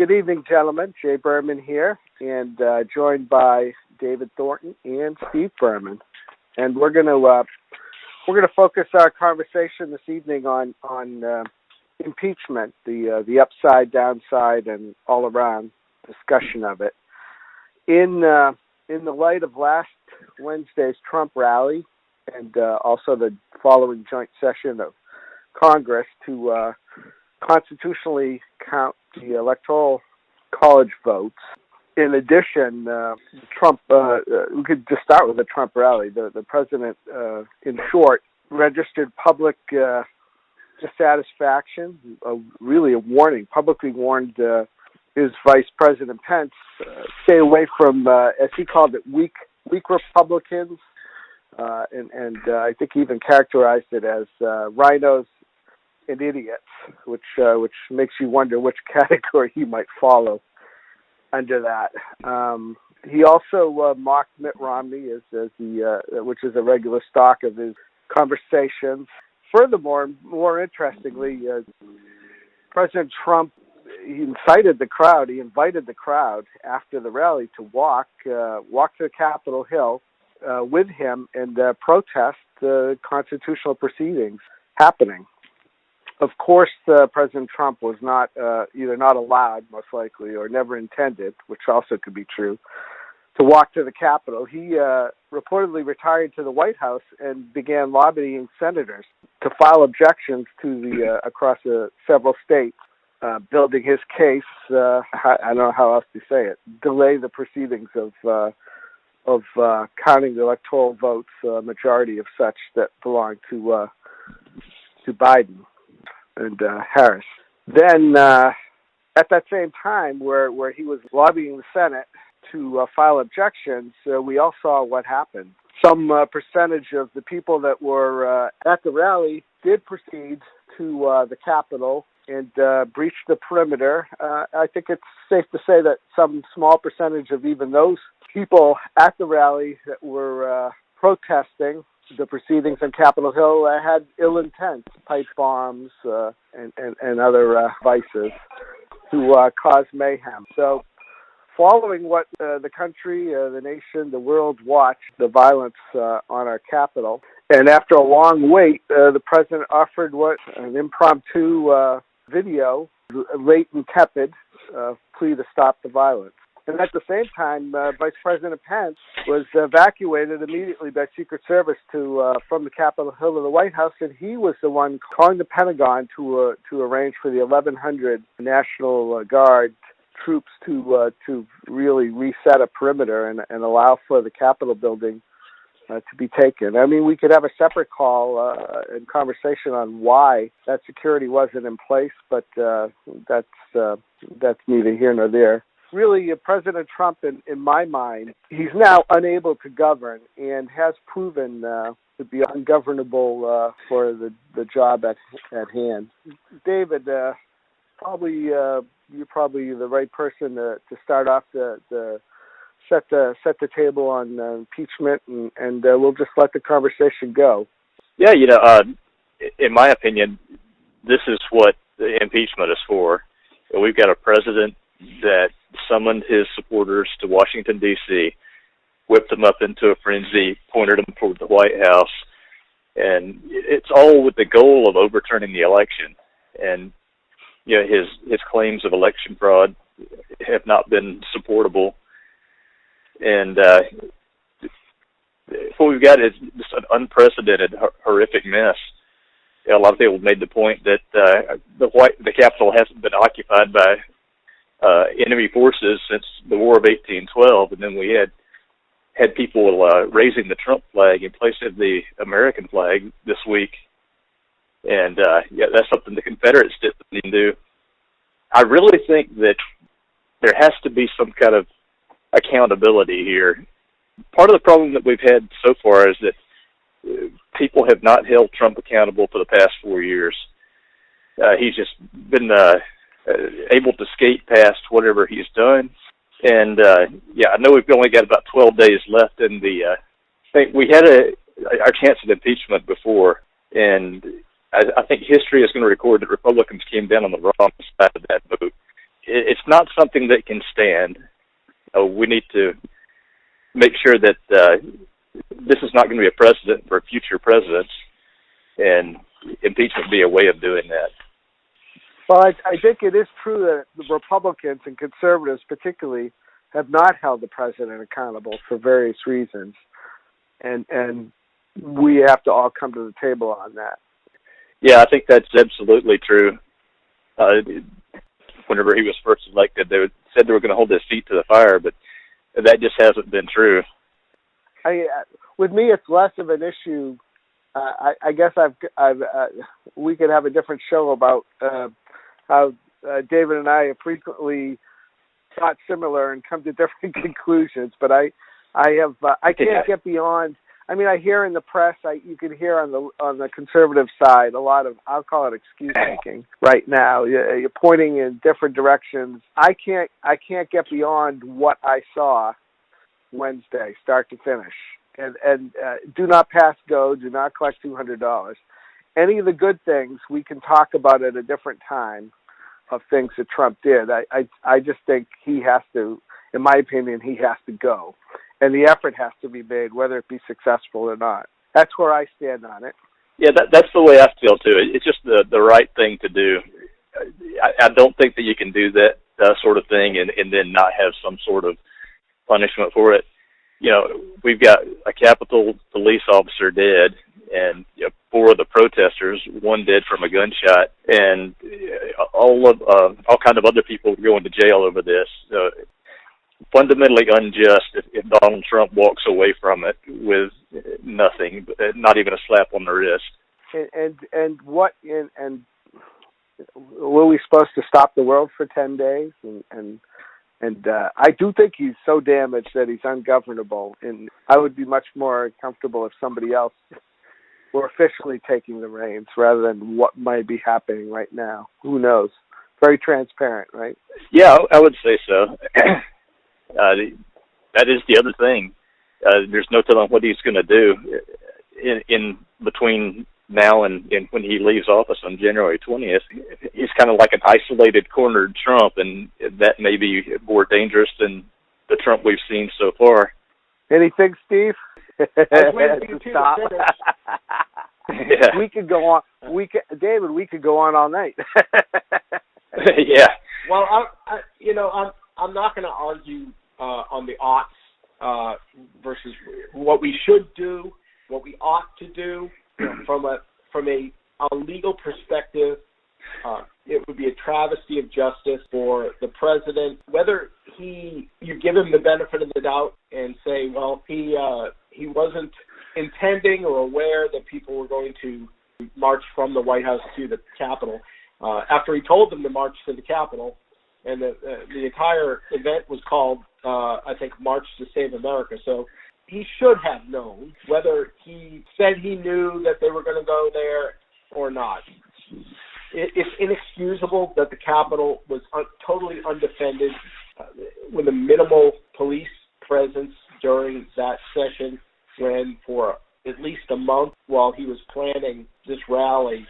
Good evening, gentlemen. Jay Berman here, and joined by David Thornton and Steve Berman. And we're going to focus our conversation this evening on impeachment, the upside, downside, and all around discussion of it. In the light of last Wednesday's Trump rally and also the following joint session of Congress to constitutionally count the Electoral College votes. In addition, Trump, we could just start with the Trump rally. The president, in short, registered public dissatisfaction, really a warning, publicly warned his Vice President Pence, stay away from, as he called it, weak Republicans, and I think he even characterized it as rhinos and idiots, which makes you wonder which category he might follow under that. He also mocked Mitt Romney as which is a regular stock of his conversations. Furthermore, more interestingly, President Trump, he invited the crowd after the rally to walk to Capitol Hill with him and protest the constitutional proceedings happening. Of course, President Trump was not either not allowed, most likely, or never intended, which also could be true, to walk to the Capitol. He reportedly retired to the White House and began lobbying senators to file objections to the across several states, building his case. I don't know how else to say it. Delay the proceedings of counting the electoral votes, majority of such that belong to Biden and Harris. Then, at that same time, where he was lobbying the Senate to file objections, we all saw what happened. Some percentage of the people that were at the rally did proceed to the Capitol and breach the perimeter. I think it's safe to say that some small percentage of even those people at the rally that were protesting the proceedings on Capitol Hill had ill intent, pipe bombs and other vices to cause mayhem. So following what the country, the nation, the world watched, the violence on our Capitol, and after a long wait, the president offered an impromptu video, late and tepid, plea to stop the violence. And at the same time, Vice President Pence was evacuated immediately by Secret Service from the Capitol Hill to the White House, and he was the one calling the Pentagon to arrange for the 1,100 National Guard troops to really reset a perimeter and allow for the Capitol building to be taken. I mean, we could have a separate call and conversation on why that security wasn't in place, but that's neither here nor there. Really, President Trump, in my mind, he's now unable to govern and has proven to be ungovernable for the job at hand. David, you're probably the right person to start off the set the table on impeachment, and we'll just let the conversation go. Yeah, in my opinion, this is what the impeachment is for. We've got a president that summoned his supporters to Washington, D.C., whipped them up into a frenzy, pointed them toward the White House, and it's all with the goal of overturning the election. And his claims of election fraud have not been supportable. And what we've got is just an unprecedented, horrific mess. A lot of people made the point that the Capitol hasn't been occupied by enemy forces since the War of 1812, and then we had people raising the Trump flag in place of the American flag this week, and that's something the Confederates didn't do. I really think that there has to be some kind of accountability here. Part of the problem that we've had so far is that people have not held Trump accountable for the past 4 years. He's just been able to skate past whatever he's done. And, I know we've only got about 12 days left in the thing. We had our chance at impeachment before, and I think history is going to record that Republicans came down on the wrong side of that vote. it's not something that can stand. We need to make sure that this is not going to be a precedent for future presidents, and impeachment be a way of doing that. Well, I think it is true that the Republicans and conservatives particularly have not held the president accountable for various reasons, and we have to all come to the table on that. Yeah, I think that's absolutely true. Whenever he was first elected, they said they were going to hold his feet to the fire, but that just hasn't been true. With me, it's less of an issue. I guess we could have a different show about how David and I have frequently thought similar and come to different conclusions. But I can't get beyond. I mean, I hear in the press, you can hear on the conservative side a lot of, I'll call it excuse making right now. You're pointing in different directions. I can't get beyond what I saw Wednesday, start to finish. And do not pass go. Do not collect $200. Any of the good things we can talk about at a different time of things that Trump did. I just think he has to, in my opinion, he has to go. And the effort has to be made, whether it be successful or not. That's where I stand on it. Yeah, that's the way I feel, too. It's just the right thing to do. I don't think that you can do that sort of thing and then not have some sort of punishment for it. You know, we've got a Capitol police officer dead, and 4 of the protesters, 1 dead from a gunshot, and all kind of other people going to jail over this. Fundamentally unjust if Donald Trump walks away from it with nothing, not even a slap on the wrist. And were we supposed to stop the world for 10 days? And I do think he's so damaged that he's ungovernable. And I would be much more comfortable if somebody else were officially taking the reins rather than what might be happening right now. Who knows? Very transparent, right? Yeah, I would say so. That is the other thing. There's no telling what he's going to do in between now and when he leaves office on January 20th. He's kind of like an isolated, cornered Trump, and that may be more dangerous than the Trump we've seen so far. Anything, Steve? I was waiting to stop. Yeah. We could go on. David, we could go on all night. Yeah. Well, I'm not going to argue on the oughts versus what we should do, what we ought to do. From a legal perspective, it would be a travesty of justice for the president. Whether you give him the benefit of the doubt and say, well, he wasn't intending or aware that people were going to march from the White House to the Capitol. After he told them to march to the Capitol, and the entire event was called, I think, March to Save America. So he should have known, whether he said he knew that they were going to go there or not. It's inexcusable that the Capitol was totally undefended with a minimal police presence during that session, when for at least a month while he was planning this rally,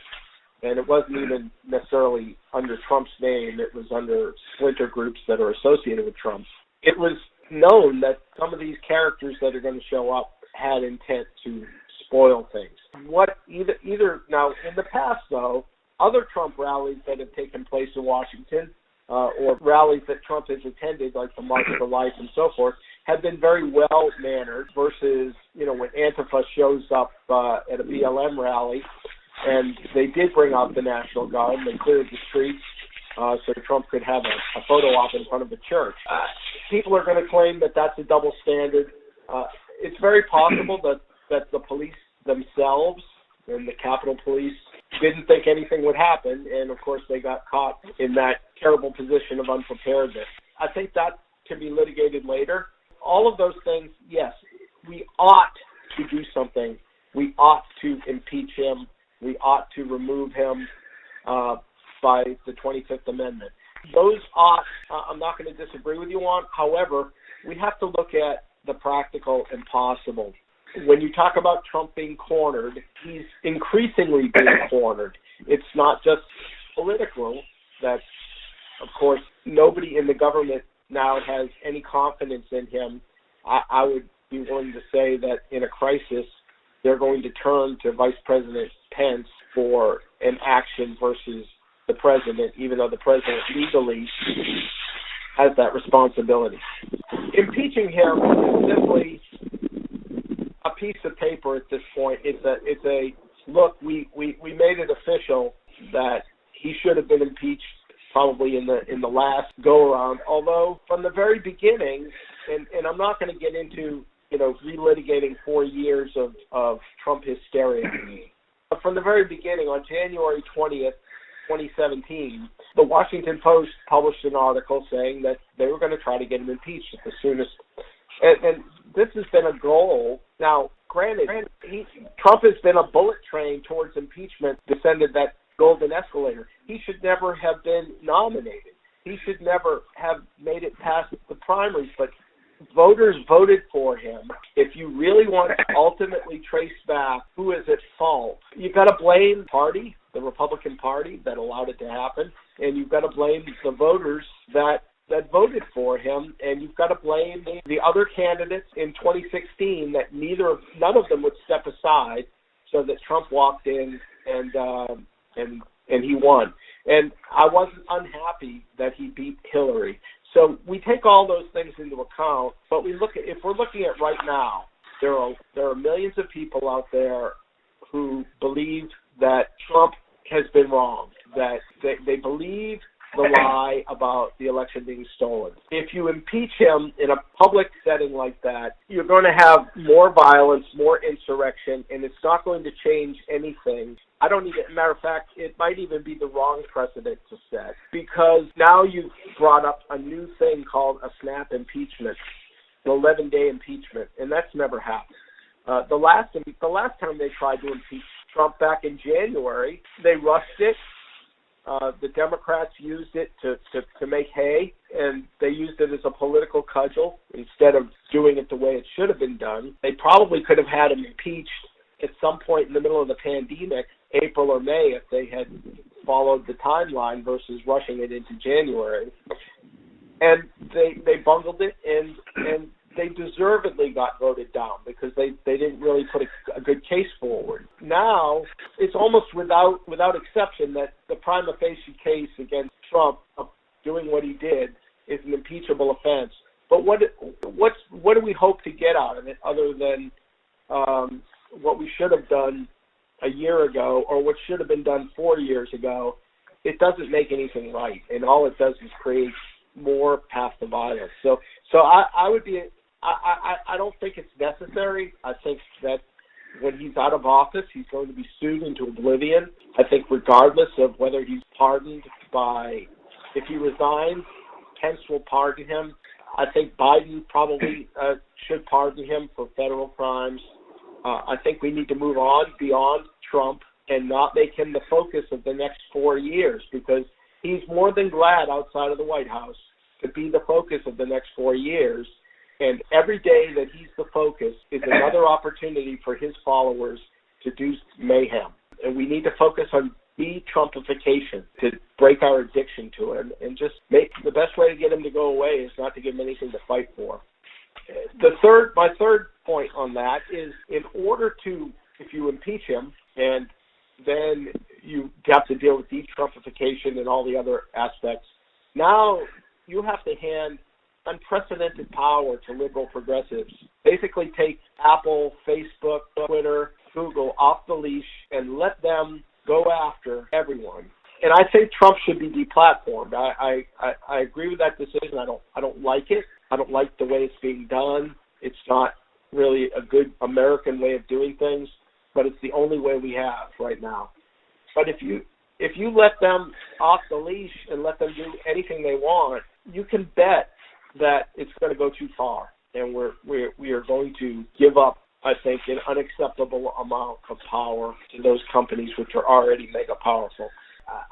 and it wasn't even necessarily under Trump's name, it was under splinter groups that are associated with Trump. It was known that some of these characters that are going to show up had intent to spoil things. Either now, in the past, though, other Trump rallies that have taken place in Washington, or rallies that Trump has attended, like the March for Life and so forth, have been very well-mannered versus, when Antifa shows up at a BLM rally, and they did bring out the National Guard, and they cleared the streets so Trump could have a photo op in front of the church. People are going to claim that that's a double standard. It's very possible that the police themselves and the Capitol Police didn't think anything would happen, and of course they got caught in that terrible position of unpreparedness. I think that can be litigated later. All of those things, yes, we ought to do something. We ought to impeach him. We ought to remove him by the 25th Amendment. Those ought, I'm not going to disagree with you on. However, we have to look at the practical and possible. When you talk about Trump being cornered, he's increasingly being cornered. It's not just political that of course, nobody in the government now has any confidence in him. I would be willing to say that in a crisis, they're going to turn to Vice President Pence for an action versus the president, even though the president legally has that responsibility. Impeaching him is simply a piece of paper at this point. It's a look. We made it official that he should have been impeached probably in the last go around. Although from the very beginning, and I'm not going to get into relitigating 4 years of Trump hysteria, but from the very beginning, on January 20th, 2017, the Washington Post published an article saying that they were going to try to get him impeached at the soonest. And this has been a goal. Now, granted, Trump has been a bullet train towards impeachment, descended that golden escalator. He should never have been nominated. He should never have made it past the primaries, but voters voted for him. If you really want to ultimately trace back who is at fault, you've got to blame the Republican Party that allowed it to happen, and you've got to blame the voters that voted for him, and you've got to blame the other candidates in 2016 that none of them would step aside so that Trump walked in and he won. And I wasn't unhappy that he beat Hillary. So we take all those things into account, but if we're looking at right now, there are millions of people out there who believe that Trump has been wrong, that they believe the lie about the election being stolen. If you impeach him in a public setting like that, you're going to have more violence, more insurrection, and it's not going to change anything. Matter of fact, it might even be the wrong precedent to set, because now you've brought up a new thing called a snap impeachment, an 11-day impeachment, and that's never happened. The last time they tried to impeach Trump back in January, they rushed it. The Democrats used it to make hay, and they used it as a political cudgel instead of doing it the way it should have been done. They probably could have had him impeached at some point in the middle of the pandemic, April or May, if they had followed the timeline versus rushing it into January. And they bungled it, and they deservedly got voted down because they didn't really put a good case forward. Now, it's almost without exception that the prima facie case against Trump of doing what he did is an impeachable offense. But what do we hope to get out of it other than what we should have done a year ago or what should have been done 4 years ago? It doesn't make anything right, and all it does is create more path to violence. So I don't think it's necessary. I think that when he's out of office, he's going to be sued into oblivion. I think regardless of whether he's pardoned if he resigns, Pence will pardon him. I think Biden probably should pardon him for federal crimes. I think we need to move on beyond Trump and not make him the focus of the next 4 years, because he's more than glad outside of the White House to be the focus of the next 4 years. And every day that he's the focus is another opportunity for his followers to do mayhem. And we need to focus on de-Trumpification to break our addiction to it. And just the best way to get him to go away is not to give him anything to fight for. My third point on that is, in order to, if you impeach him, and then you have to deal with de-Trumpification and all the other aspects, now you have to hand unprecedented power to liberal progressives. Basically take Apple, Facebook, Twitter, Google off the leash and let them go after everyone. And I think Trump should be deplatformed. I agree with that decision. I don't like it. I don't like the way it's being done. It's not really a good American way of doing things, but it's the only way we have right now. But if you let them off the leash and let them do anything they want, you can bet that it's going to go too far, and we are going to give up, I think, an unacceptable amount of power to those companies which are already mega powerful.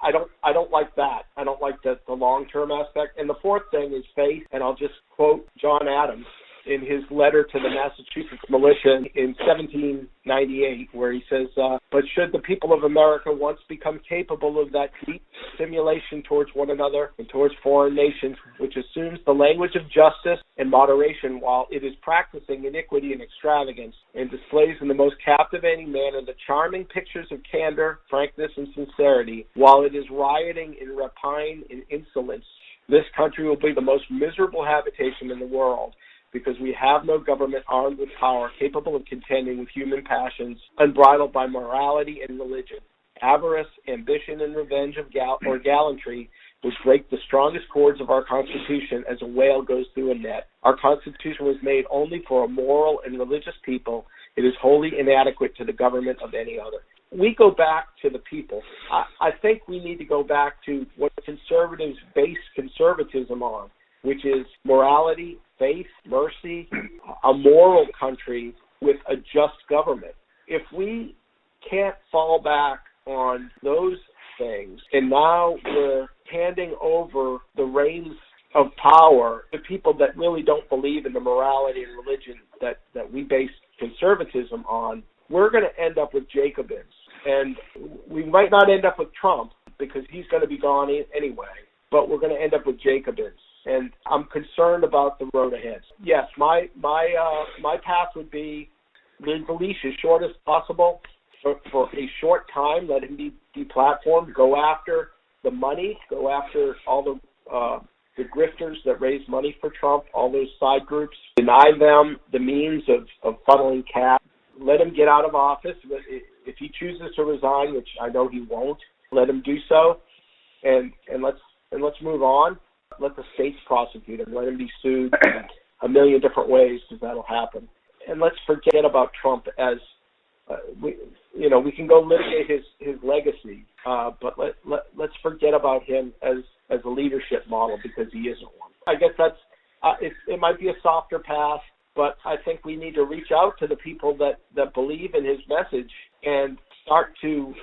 I don't like that. I don't like the long-term aspect. And the fourth thing is faith, and I'll just quote John Adams. in his letter to the Massachusetts militia in 1798, where he says, but should the people of America once become capable of that deep simulation towards one another and towards foreign nations, which assumes the language of justice and moderation while it is practicing iniquity and extravagance, and displays in the most captivating manner the charming pictures of candor, frankness, and sincerity, while it is rioting in rapine and insolence, this country will be the most miserable habitation in the world, because we have no government armed with power capable of contending with human passions, unbridled by morality and religion. Avarice, ambition, and revenge or gallantry which break the strongest cords of our Constitution as a whale goes through a net. Our Constitution was made only for a moral and religious people. It is wholly inadequate to the government of any other. We go back to the people. I think we need to go back to what conservatives base conservatism on, which is morality, faith, mercy, a moral country with a just government. If we can't fall back on those things, and now we're handing over the reins of power to people that really don't believe in the morality and religion that we base conservatism on, we're going to end up with Jacobins. And we might not end up with Trump because he's going to be gone anyway, but we're going to end up with Jacobins. And I'm concerned about the road ahead. Yes, my path would be leave the leash as short as possible for a short time. Let him be deplatformed. Go after the money. Go after all the grifters that raise money for Trump. All those side groups. Deny them the means of funneling cash. Let him get out of office. If he chooses to resign, which I know he won't, let him do so. And let's move on. Let the states prosecute him. Let him be sued a million different ways, because that'll happen. And let's forget about Trump as we can go litigate his legacy, but let's forget about him as a leadership model, because he isn't one. I guess that's it might be a softer path, but I think we need to reach out to the people that believe in his message and start to,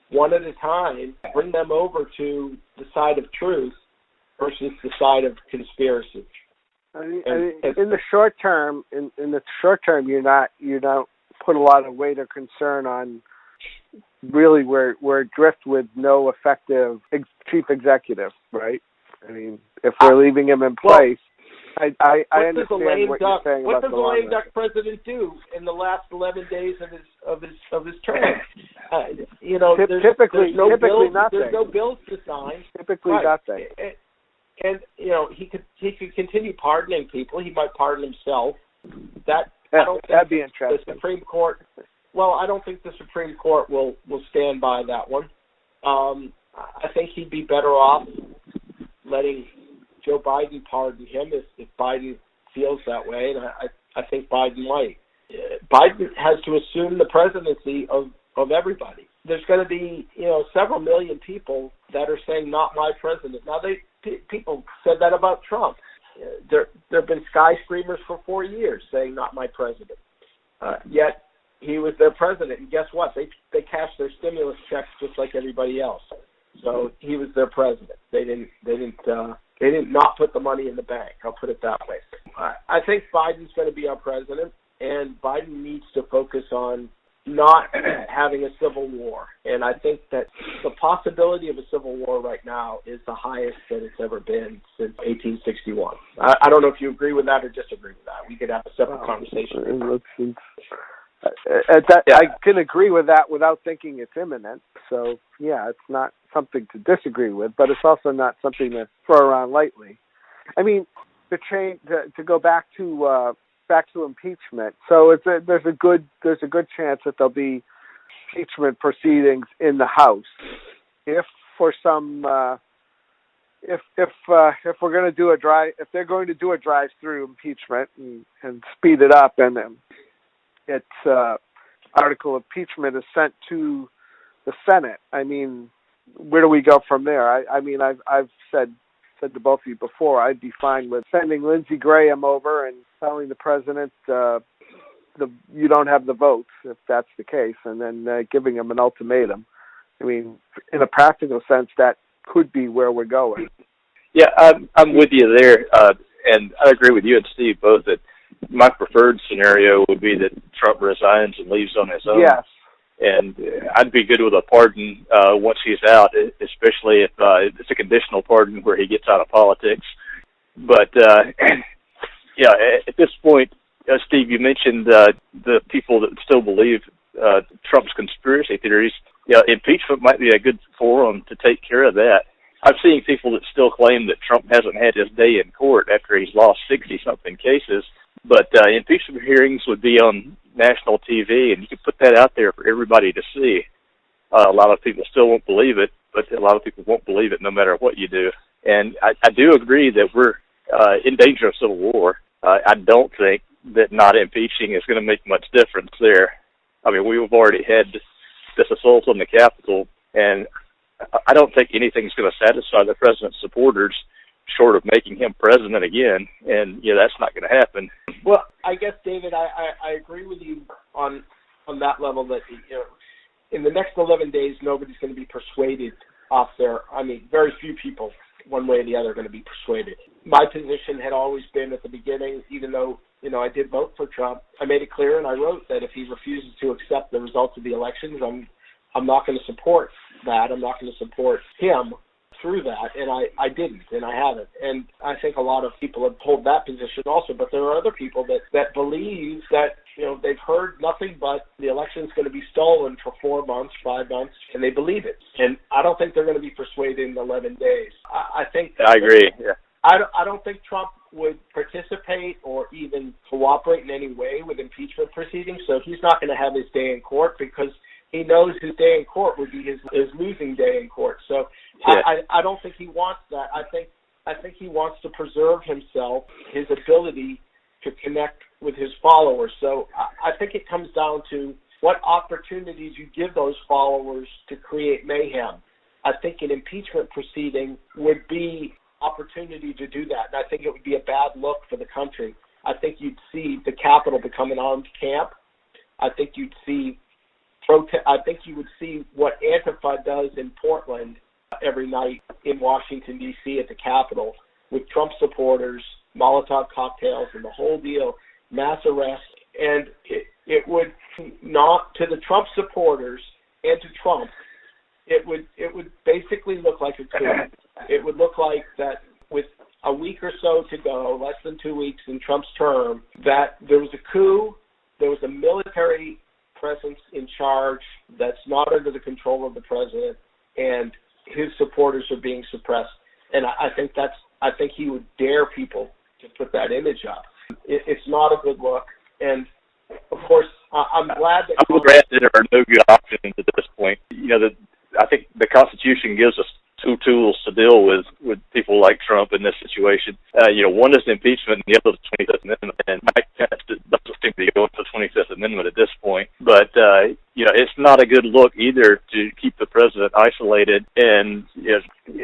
one at a time, bring them over to the side of truth versus the side of conspiracy. In the short term, you don't put a lot of weight or concern on really where drift with no effective chief executive, right? I mean, if we're leaving him in place, I understand what you're saying. What does the lame duck president do in the last 11 days of his term? Typically nothing. There's no bills to sign. Typically nothing. And he could continue pardoning people. He might pardon himself. That'd be interesting. The Supreme Court. Well, I don't think the Supreme Court will stand by that one. I think he'd be better off letting Joe Biden pardon him if Biden feels that way, and I think Biden might. Biden has to assume the presidency of everybody. There's going to be several million people that are saying not my president. Now people said that about Trump. There have been skyscrapers for 4 years saying not my president. Yet he was their president, and guess what? They cashed their stimulus checks just like everybody else. So he was their president. They didn't not put the money in the bank. I'll put it that way. I think Biden's going to be our president, and Biden needs to focus on not having a civil war. And I think that the possibility of a civil war right now is the highest that it's ever been since 1861. I don't know if you agree with that or disagree with that. We could have a separate conversation. I can agree with that without thinking it's imminent. So, yeah, it's not something to disagree with, but it's also not something to throw around lightly. I mean, to go back to impeachment. So there's a good chance that there'll be impeachment proceedings in the House. If for some if we're going to do if they're going to do a drive-through impeachment and speed it up, and its article of impeachment is sent to the Senate, I mean, where do we go from there? I mean, I've said to both of you before, I'd be fine with sending Lindsey Graham over and telling the president you don't have the votes, if that's the case, and then giving him an ultimatum. I mean, in a practical sense, that could be where we're going. Yeah, I'm with you there, and I agree with you and Steve both that my preferred scenario would be that Trump resigns and leaves on his own. Yes. And I'd be good with a pardon once he's out, especially if it's a conditional pardon where he gets out of politics. But, yeah, at this point, Steve, you mentioned the people that still believe Trump's conspiracy theories. Yeah, impeachment might be a good forum to take care of that. I've seen people that still claim that Trump hasn't had his day in court after he's lost 60-something cases. But impeachment hearings would be on national TV, and you could put that out there for everybody to see. A lot of people still won't believe it, but a lot of people won't believe it no matter what you do. And I do agree that we're in danger of civil war. I don't think that not impeaching is going to make much difference there. I mean, we've already had this assault on the Capitol, and I don't think anything's going to satisfy the president's supporters short of making him president again, and that's not going to happen. Well, I guess, David, I agree with you on that level that in the next 11 days nobody's going to be persuaded off their. I mean, very few people, one way or the other, are going to be persuaded. My position had always been at the beginning, even though I did vote for Trump, I made it clear and I wrote that if he refuses to accept the results of the elections, I'm not going to support that. I'm not going to support him through that, and I didn't, and I haven't. And I think a lot of people have hold that position also, but there are other people that believe that, they've heard nothing but the election's going to be stolen for 4 months, 5 months, and they believe it. And I don't think they're going to be persuaded in 11 days. I agree, yeah. I don't think Trump would participate or even cooperate in any way with impeachment proceedings, so he's not going to have his day in court because he knows his day in court would be his losing day in court. So yeah. I don't think he wants that. I think he wants to preserve himself, his ability to connect with his followers. So I think it comes down to what opportunities you give those followers to create mayhem. I think an impeachment proceeding would be opportunity to do that, and I think it would be a bad look for the country. I think you'd see the Capitol become an armed camp. I think you would see what Antifa does in Portland every night in Washington, D.C. at the Capitol with Trump supporters, Molotov cocktails, and the whole deal, mass arrests. And it would not, to the Trump supporters and to Trump, it would basically look like a coup. It would look like that with a week or so to go, less than 2 weeks in Trump's term, that there was a coup, there was a military presence in charge that's not under the control of the president, and his supporters are being suppressed. And I think he would dare people to put that image up. It's not a good look. And of course, I'm glad that I'm glad that there are no good options at this point. I think the Constitution gives us two tools to deal with people like Trump in this situation. One is impeachment, and the other is the 25th Amendment. And Mike Pence doesn't seem to be going for the 25th Amendment at this point. But, it's not a good look either to keep the president isolated and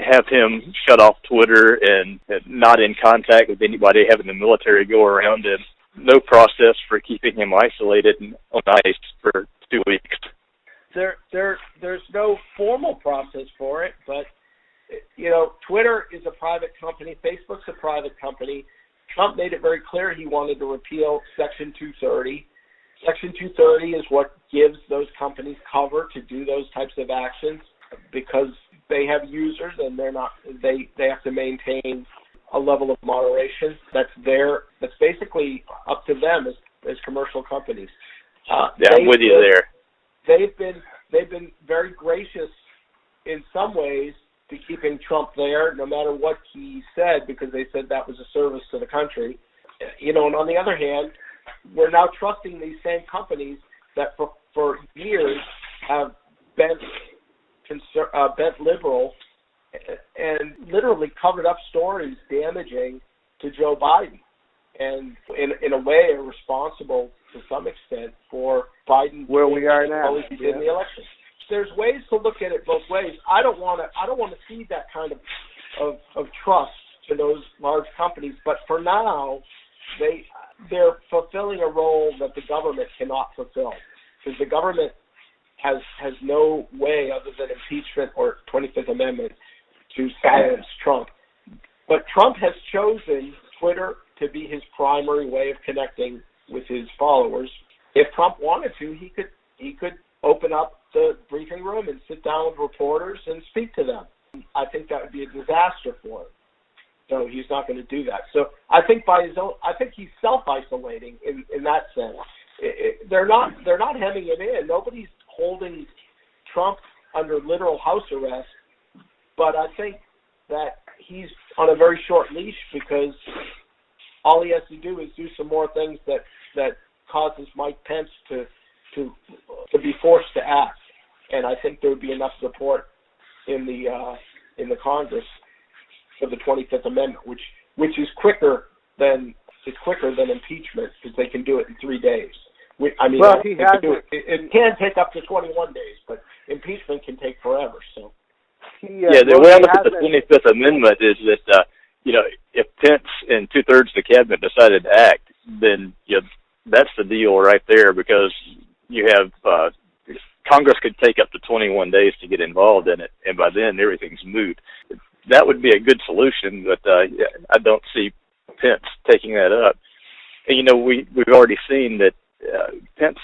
have him shut off Twitter and not in contact with anybody, having the military go around him. No process for keeping him isolated and on ice for 2 weeks. There's no formal process for it, but Twitter is a private company. Facebook's a private company. Trump made it very clear he wanted to repeal Section 230. Section 230 is what gives those companies cover to do those types of actions because they have users and they have to maintain a level of moderation that's basically up to them as commercial companies. I'm with you there. They've been very gracious in some ways to keeping Trump there, no matter what he said, because they said that was a service to the country. And on the other hand, we're now trusting these same companies that for years have bent liberal and literally covered up stories damaging to Joe Biden, and in a way are responsible to some extent for Biden where we are now in the election. There's ways to look at it both ways. I don't want to see that kind of trust to those large companies, but for now, they're fulfilling a role that the government cannot fulfill, because the government has no way other than impeachment or 25th Amendment to silence Trump. But Trump has chosen Twitter, to be his primary way of connecting with his followers. If Trump wanted to, he could open up the briefing room and sit down with reporters and speak to them. I think that would be a disaster for him. So he's not going to do that. So I think I think he's self-isolating in that sense. They're not hemming him in. Nobody's holding Trump under literal house arrest. But I think that he's on a very short leash because all he has to do is do some more things that causes Mike Pence to be forced to act. And I think there would be enough support in the Congress for the 25th Amendment, which is quicker than impeachment because they can do it in 3 days. It can take up to 21 days, but impeachment can take forever. So. The way I look at the 25th Amendment is that if Pence and 2/3 of the cabinet decided to act, then that's the deal right there because you have Congress could take up to 21 days to get involved in it, and by then everything's moot. That would be a good solution, but I don't see Pence taking that up. And we've already seen that Pence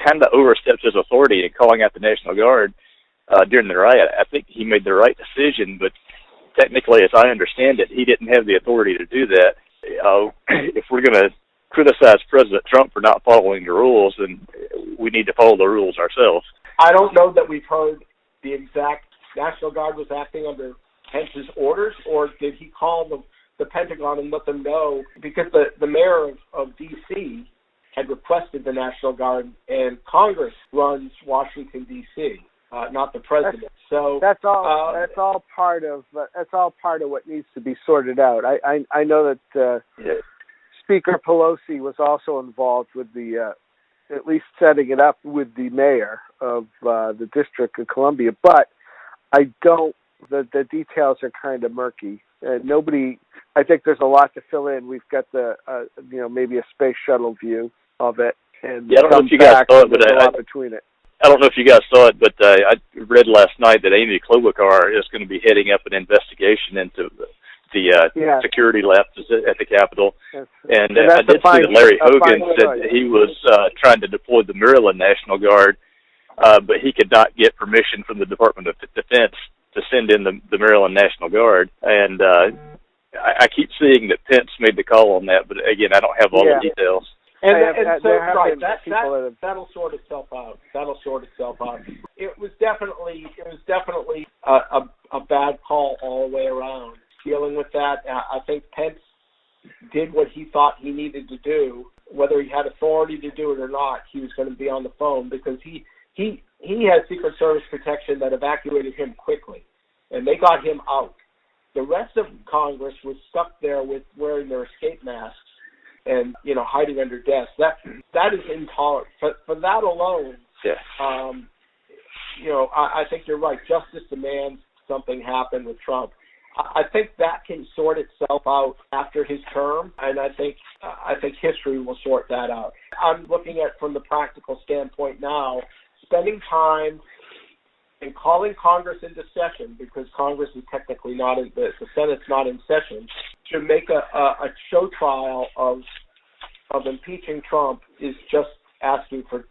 kind of oversteps his authority in calling out the National Guard during the riot. I think he made the right decision, but technically, as I understand it, he didn't have the authority to do that. If we're going to criticize President Trump for not following the rules, then we need to follow the rules ourselves. I don't know that we've heard the exact National Guard was acting under Pence's orders, or did he call the Pentagon and let them know? Because the mayor of D.C. had requested the National Guard, and Congress runs Washington, D.C., not the president. That's all part of what needs to be sorted out. I know that Speaker Pelosi was also involved with the at least setting it up with the mayor of the District of Columbia, but the details are kind of murky. I think there's a lot to fill in. We've got maybe a space shuttle view of it, and I don't know if you guys saw it, but there's a lot between it. I don't know if you guys saw it, but I read last night that Amy Klobuchar is going to be heading up an investigation into the security lapses at the Capitol. And I did see that Larry Hogan said that he was trying to deploy the Maryland National Guard, but he could not get permission from the Department of Defense to send in the Maryland National Guard. And I keep seeing that Pence made the call on that, but again, I don't have all the details. That'll sort itself out. It was definitely a bad call all the way around. Dealing with that, I think Pence did what he thought he needed to do. Whether he had authority to do it or not, he was going to be on the phone because he had Secret Service protection that evacuated him quickly, and they got him out. The rest of Congress was stuck there with wearing their escape masks and hiding under desks. That is intolerant. For that alone, I think you're right. Justice demands something happen with Trump. I think that can sort itself out after his term, and I think history will sort that out. I'm looking at from the practical standpoint now, spending time and calling Congress into session because Congress is technically not in the Senate's not in session to make a show trial of impeaching Trump is just asking for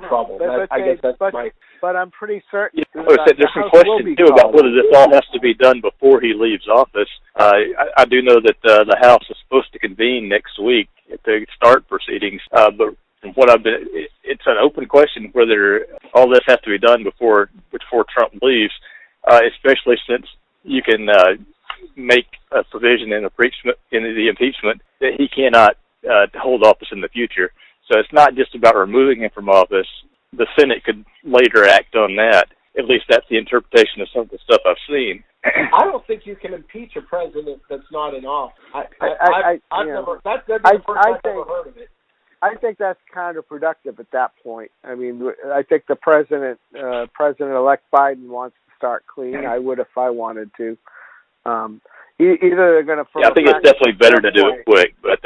trouble. I guess that's right. But I'm pretty certain. There's some question too about whether this all has to be done before he leaves office. I do know that the House is supposed to convene next week to start proceedings, but from what it's an open question whether all this has to be done before Trump leaves, especially since you can make a provision in the impeachment that he cannot hold office in the future. So it's not just about removing him from office. The Senate could later act on that. At least that's the interpretation of some of the stuff I've seen. I don't think you can impeach a president that's not in office. I've never heard of it. I think that's counterproductive at that point. I mean, I think the President-elect Biden wants to start clean. I would if I wanted to. Either they're going to. I think it's definitely better to do it quick, but.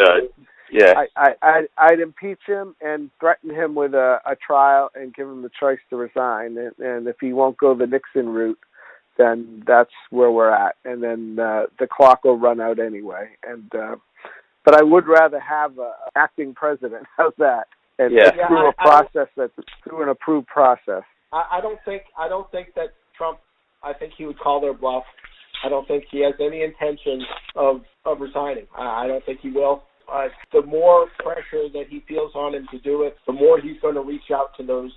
I'd impeach him and threaten him with a trial and give him the choice to resign. And if he won't go the Nixon route, then that's where we're at. And then the clock will run out anyway. And but I would rather have a acting president. How's that? And through a process that's through an approved process. I don't think that Trump. I think he would call their bluff. I don't think he has any intention of resigning. I don't think he will. The more pressure that he feels on him to do it, the more he's going to reach out to those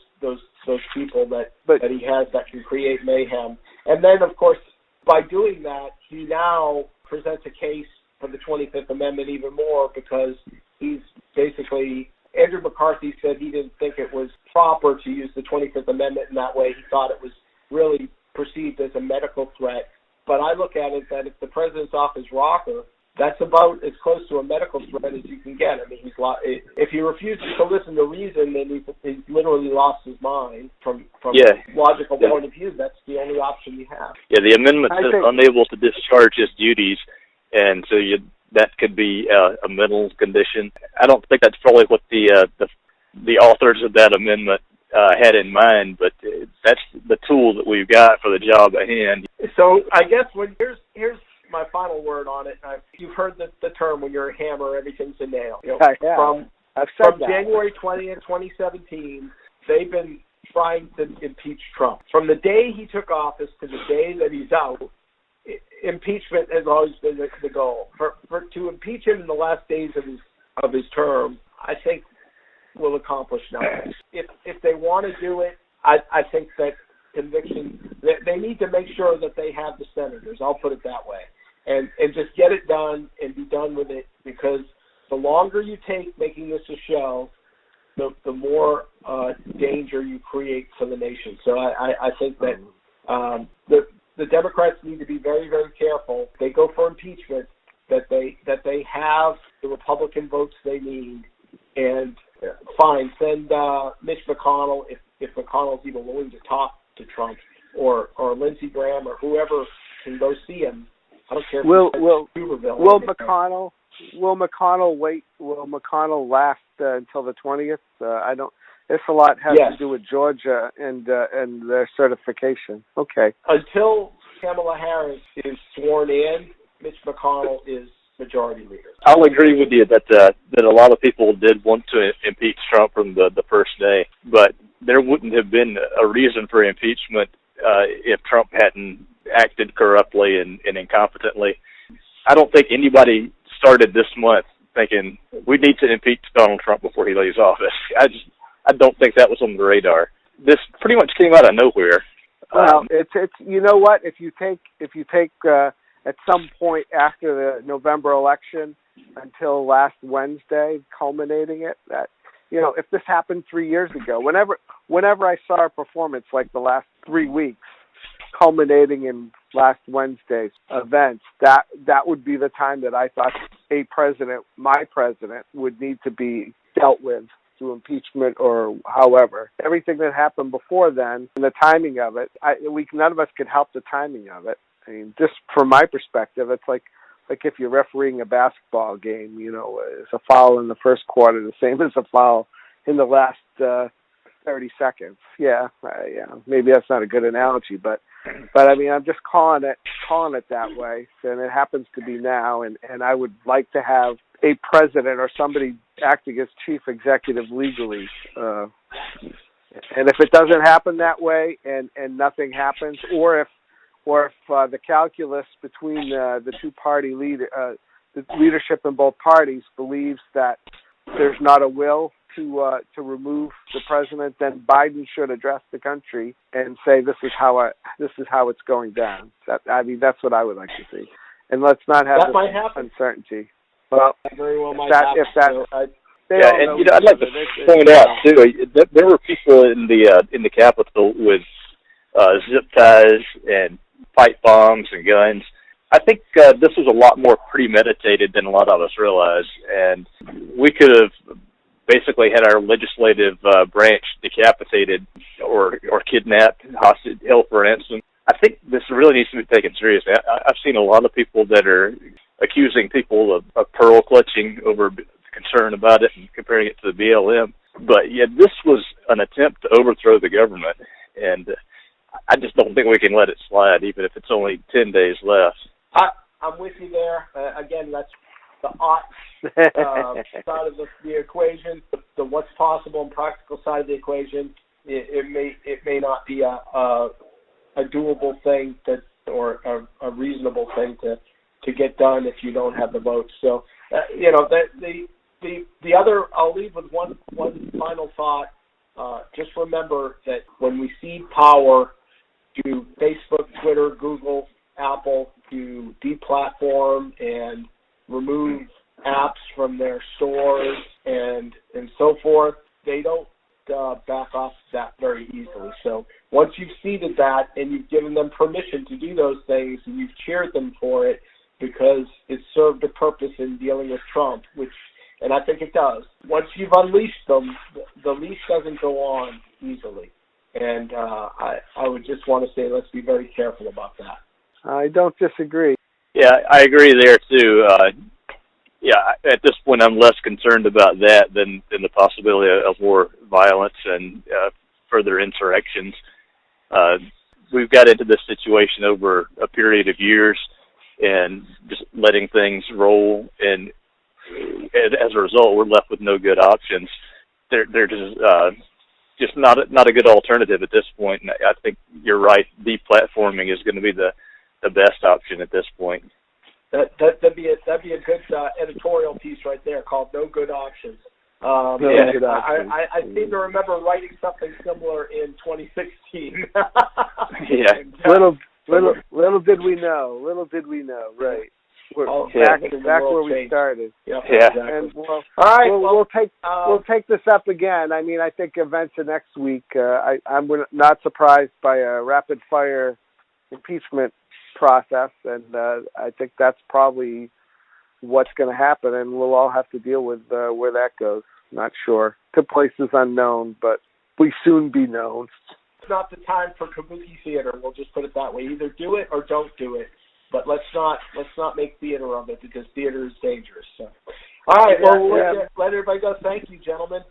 people that he has that can create mayhem. And then, of course, by doing that, he now presents a case for the 25th Amendment even more, because he's basically, Andrew McCarthy said he didn't think it was proper to use the 25th Amendment in that way. He thought it was really perceived as a medical threat. But I look at it that if the president's off his rocker, that's about as close to a medical threat as you can get. I mean, if he refuses to listen to reason, then he's literally lost his mind from a logical point of view. That's the only option you have. Yeah, the amendment says unable to discharge his duties, and so that could be a mental condition. I don't think that's probably what the authors of that amendment had in mind, but that's the tool that we've got for the job at hand. So I guess here's my final word on it. You've heard the term, when you're a hammer, everything's a nail. You know, from January 20th, 2017, they've been trying to impeach Trump. From the day he took office to the day that he's out, impeachment has always been the goal. To impeach him in the last days of his term, I think will accomplish nothing. If they want to do it, I think that conviction, they need to make sure that they have the senators. I'll put it that way. And just get it done and be done with it, because the longer you take making this a show, the more danger you create for the nation. So I think that the Democrats need to be very, very careful. They go for impeachment, that they have the Republican votes they need. And fine, send Mitch McConnell, if McConnell's even willing to talk to Trump, or Lindsey Graham, or whoever can go see him. I don't care. Will McConnell wait? Will McConnell last until the 20th? I don't. This a lot has to do with Georgia and their certification. Okay. Until Kamala Harris is sworn in, Mitch McConnell is majority leader. I'll agree with you that a lot of people did want to impeach Trump from the first day, but there wouldn't have been a reason for impeachment if Trump hadn't acted corruptly and incompetently. I don't think anybody started this month thinking we need to impeach Donald Trump before he leaves office. I don't think that was on the radar. This pretty much came out of nowhere. Well, it's you know what, if you take at some point after the November election until last Wednesday, culminating it, that, you know, if this happened 3 years ago, whenever I saw a performance like the last 3 weeks, culminating in last Wednesday's events, that would be the time that I thought my president, would need to be dealt with through impeachment or however. Everything that happened before then, and the timing of it, none of us could help the timing of it. I mean, just from my perspective, it's like if you're refereeing a basketball game, you know, it's a foul in the first quarter, the same as a foul in the last 30 seconds. Yeah, maybe that's not a good analogy, but I mean, I'm just calling it that way, and it happens to be now, and I would like to have a president or somebody acting as chief executive legally. And if it doesn't happen that way, and nothing happens, or if the calculus between the two-party the leadership in both parties believes that there's not a will to remove the president, then Biden should address the country and say this is how it's going down. That's what I would like to see, and let's not have this uncertainty. Well, very well might and you know, I'd like to point out too, there were people in the Capitol with zip ties and pipe bombs and guns. I think this was a lot more premeditated than a lot of us realize, and we could have basically had our legislative branch decapitated or kidnapped, hostage, held for ransom. I think this really needs to be taken seriously. I've seen a lot of people that are accusing people of pearl clutching over concern about it and comparing it to the BLM. But yeah, this was an attempt to overthrow the government, and I just don't think we can let it slide, even if it's only 10 days left. I'm with you there. Again, odds side of the equation, the what's possible and practical side of the equation, it may not be a doable thing or a reasonable thing to get done if you don't have the votes. So the other, I'll leave with one final thought. Just remember that when we cede power to Facebook, Twitter, Google, Apple to deplatform and remove apps from their stores and so forth, they don't back off that very easily. So once you've ceded that and you've given them permission to do those things and you've cheered them for it because it served a purpose in dealing with Trump, and I think it does, once you've unleashed them, the leash doesn't go on easily. And I would just want to say let's be very careful about that. I don't disagree. Yeah, I agree there too. At this point, I'm less concerned about that than the possibility of more violence and further insurrections. We've got into this situation over a period of years and just letting things roll, and as a result, we're left with no good options. They're just not a good alternative at this point. And I think you're right. Deplatforming is going to be the best option at this point. That'd be a good editorial piece right there called "No Good Options." Good options. I seem to remember writing something similar in 2016. Little did we know, right? Back where we started. Yep, exactly. And all right, we'll take this up again. I mean, I think events of next week. I'm not surprised by a rapid fire impeachment process, and I think that's probably what's going to happen, and we'll all have to deal with where that goes. Not sure. The place is unknown, but we soon be known. It's not the time for kabuki theater. We'll just put it that way. Either do it or don't do it. But let's not make theater of it, because theater is dangerous. So, all right. Let everybody go. Thank you, gentlemen.